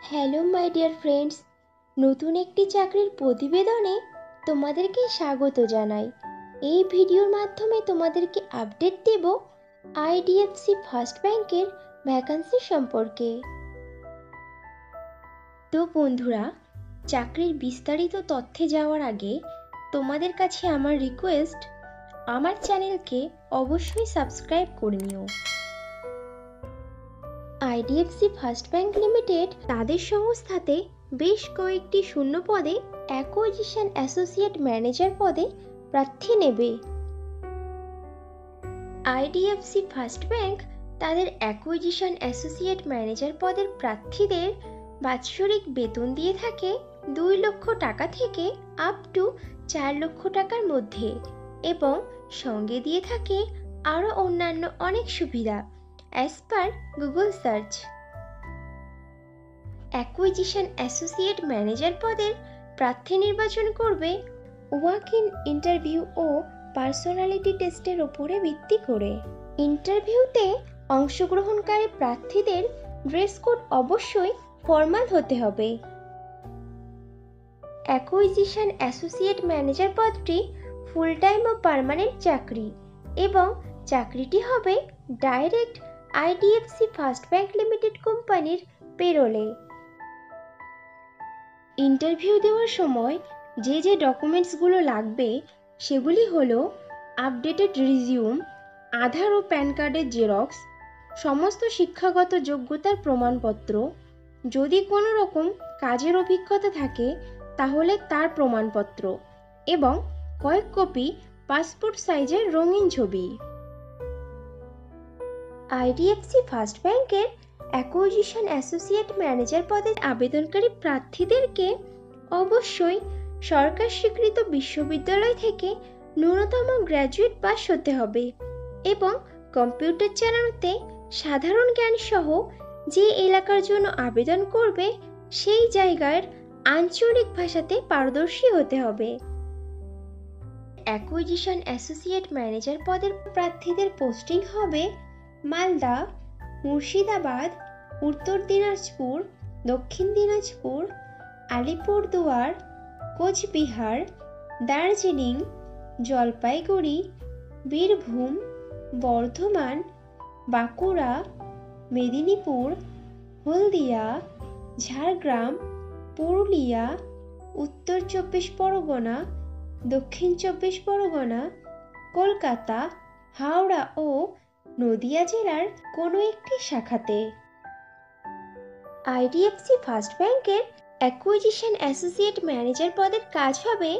Hello my dear friends, নতুন একটি চাকরির প্রতিবেদনে তোমাদেরকে স্বাগত জানাই। এই ভিডিওর মাধ্যমে তোমাদেরকে আপডেট দেব আইডিএফসি ফার্স্ট ব্যাংকের ভ্যাকান্সি সম্পর্কে। তো বন্ধুরা, চাকরির বিস্তারিত তথ্যে যাওয়ার আগে তোমাদের কাছে আমার রিকোয়েস্ট, আমার চ্যানেলকে অবশ্যই সাবস্ক্রাইব করে নিও। আইডিএফসি ফার্স্ট ব্যাংক লিমিটেড তাদের সংস্থাতে বেশ কয়েকটি শূন্য পদে অ্যাকুইজিশন অ্যাসোসিয়েট ম্যানেজার পদে প্রার্থী নেবে। আইডিএফসি ফার্স্ট ব্যাংক তাদের অ্যাকুইজিশন অ্যাসোসিয়েট ম্যানেজার পদের প্রার্থীদের বাৎসরিক বেতন দিয়ে থাকে 2 লক্ষ টাকা থেকে আপ টু 4 লক্ষ টাকার মধ্যে, এবং সঙ্গে দিয়ে থাকে আরও অন্যান্য অনেক সুবিধা as per Google search. Acquisition associate manager পদের প্রার্থী নির্বাচন করবে ওয়াক ইন ইন্টারভিউ ও পার্সোনালিটি টেস্টের ওপরে ভিত্তি করে। ইন্টারভিউতে অংশগ্রহণকারী প্রার্থীদের ড্রেস কোড অবশ্যই ফর্মাল হতে হবে। অ্যাকুইজিশন অ্যাসোসিয়েট ম্যানেজার পদটি ফুল টাইম ও পার্মানেন্ট চাকরি, এবং চাকরিটি হবে direct IDFC first bank limited কোম্পানির পেরোলে। ইন্টারভিউ দেওয়ার সময় যে যে ডকুমেন্টসগুলো লাগবে সেগুলি হলো আপডেটেড রিজিউম, আধার ও প্যান কার্ডের জেরক্স, সমস্ত শিক্ষাগত যোগ্যতার প্রমাণপত্র, যদি কোনো রকম কাজের অভিজ্ঞতা থাকে তাহলে তার প্রমাণপত্র, এবং কয়েক কপি পাসপোর্ট সাইজের রঙিন ছবি। আইডিএফসি ফার্স্ট ব্যাংকের অ্যাকুইজিশন অ্যাসোসিয়েট ম্যানেজার পদে আবেদনকারী প্রার্থীদেরকে অবশ্যই সরকার স্বীকৃত বিশ্ববিদ্যালয় থেকে ন্যূনতম গ্র্যাজুয়েট পাস হতে হবে, এবং কম্পিউটার চালানোতে সাধারণ জ্ঞান সহ যে এলাকার জন্য আবেদন করবে সেই জায়গার আঞ্চলিক ভাষাতে পারদর্শী হতে হবে। অ্যাকুইজিশন অ্যাসোসিয়েট ম্যানেজার পদের প্রার্থীদের পোস্টিং হবে মালদা, মুর্শিদাবাদ, উত্তর দিনাজপুর, দক্ষিণ দিনাজপুর, আলিপুরদুয়ার, কোচবিহার, দার্জিলিং, জলপাইগুড়ি, বীরভূম, বর্ধমান, বাঁকুড়া, মেদিনীপুর, হলদিয়া, ঝাড়গ্রাম, পুরুলিয়া, উত্তর 24 পরগনা, দক্ষিণ 24 পরগনা, কলকাতা, হাওড়া ও নদিয়া জেলার কোনো একটি শাখাতে। আইডিএফসি ফার্স্ট ব্যাংকের অ্যাকুইজিশন অ্যাসোসিয়েট ম্যানেজার পদের কাজ হবে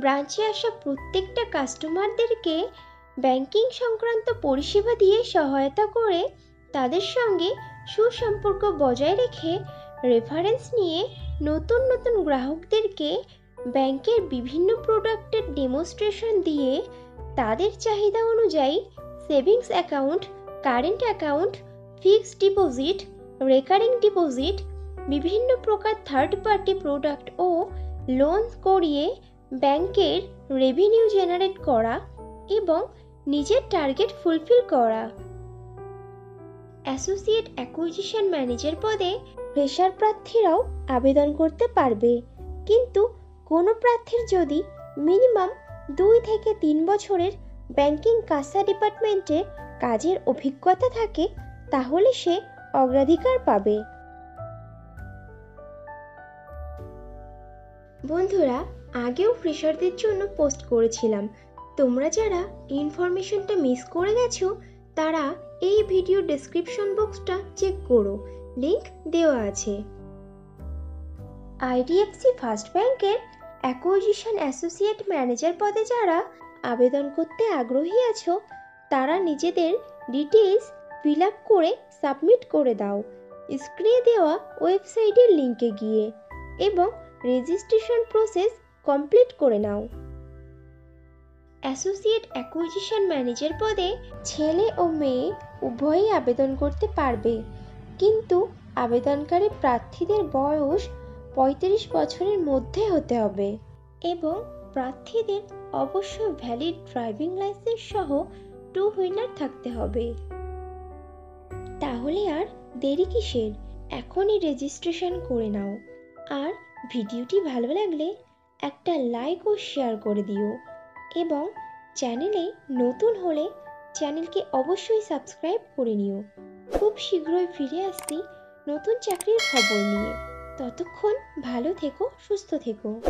ব্রাঞ্চে আসা প্রত্যেকটা কাস্টমারদেরকে ব্যাংকিং সংক্রান্ত পরিষেবা দিয়ে সহায়তা করে তাদের সঙ্গে সুসম্পর্ক বজায় রেখে রেফারেন্স নিয়ে নতুন নতুন গ্রাহকদেরকে ব্যাংকের বিভিন্ন প্রোডাক্টের ডেমনস্ট্রেশন দিয়ে তাদের চাহিদা অনুযায়ী savings account, current account, fixed deposit, recurring deposit, বিভিন্ন প্রকার থার্ড পার্টি প্রোডাক্ট ও লোন করিয়ে ব্যাংকের রেভিনিউ জেনারেট করা এবং নিজের টার্গেট ফুলফিল করা। অ্যাসোসিয়েট অ্যাকুইজিশন ম্যানেজার পদে ফ্রেশার প্রার্থীরাও আবেদন করতে পারবে, কিন্তু কোনো প্রার্থীর যদি মিনিমাম 2 থেকে 3 বছরের ব্যাংকিং কাসা ডিপার্টমেন্টে কাজের অভিজ্ঞতা থাকে তাহলে সে অগ্রাধিকার পাবে। বন্ধুরা, আগেও ফ্রেশারদের জন্য পোস্ট করেছিলাম, তোমরা যারা ইনফরমেশনটা মিস করে গেছো তারা এই ভিডিও ডেসক্রিপশন বক্সটা চেক করো, লিংক দেওয়া আছে। আইডিএফসি ফার্স্ট ব্যাংকের অ্যাকুইজিশন অ্যাসোসিয়েট ম্যানেজার পদে যারা আবেদন করতে আগ্রহী আছো তারা নিজেদের ডিটেইলস ফিল আপ করে সাবমিট করে দাও স্ক্রিনে দেওয়া ওয়েবসাইটের লিংকে গিয়ে, এবং রেজিস্ট্রেশন প্রসেস কমপ্লিট করে নাও। অ্যাসোসিয়েট অ্যাকুইজিশন ম্যানেজার পদে ছেলে ও মেয়ে উভয়ই আবেদন করতে পারবে, কিন্তু আবেদনকারী প্রার্থীদের বয়স 35 বছরের মধ্যে হতে হবে, এবং প্রার্থীদের অবশ্যই ভ্যালিড ড্রাইভিং লাইসেন্স সহ 2 হুইলার থাকতে হবে। তাহলে আর দেরি কিসের, এখনই রেজিস্ট্রেশন করে নাও। আর ভিডিওটি ভালো লাগলে একটা লাইক ও শেয়ার করে দিও এবং চ্যানেলে নতুন হলে চ্যানেলকে অবশ্যই সাবস্ক্রাইব করে নিও। খুব শীঘ্রই ফিরে আসছি নতুন চাকরির খবর নিয়ে। ততক্ষণ ভালো থেকো, সুস্থ থেকো।